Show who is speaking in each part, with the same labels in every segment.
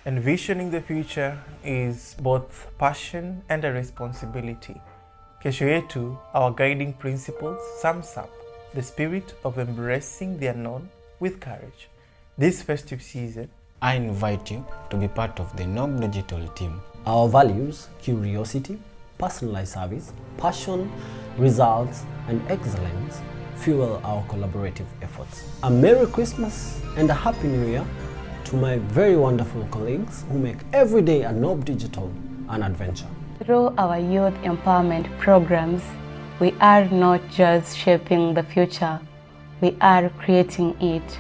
Speaker 1: Envisioning the future is both passion and a responsibility. Kesho yetu, our guiding principle, sums up the spirit of embracing the unknown with courage. This festive season,
Speaker 2: I invite you to be part of the Nog Digital team.
Speaker 3: Our values, curiosity, personalized service, passion, results, and excellence fuel our collaborative efforts. A Merry Christmas and a Happy New Year to my very wonderful colleagues who make every day at Nog Digital an adventure.
Speaker 4: Through our youth empowerment programs, we are not just shaping the future, we are creating it.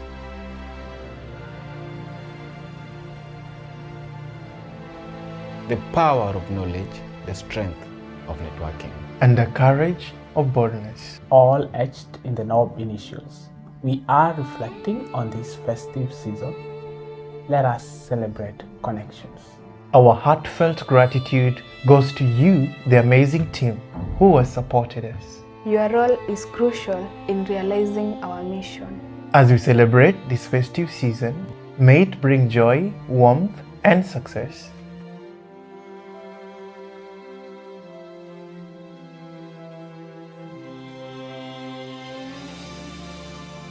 Speaker 2: The power of knowledge, the strength of networking.
Speaker 1: and the courage of boldness.
Speaker 5: All etched in the Nog initials. We are reflecting on this festive season. Let us celebrate connections.
Speaker 1: Our heartfelt gratitude goes to you, the amazing team who has supported us.
Speaker 6: Your role is crucial in realizing our mission.
Speaker 1: As we celebrate this festive season, may it bring joy, warmth, and success.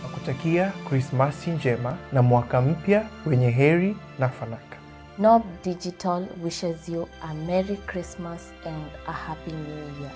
Speaker 1: Nakutakia Krismasi njema na mwaka mpya wenye heri na fanaka.
Speaker 7: Nog Digital wishes you a Merry Christmas and a Happy New Year.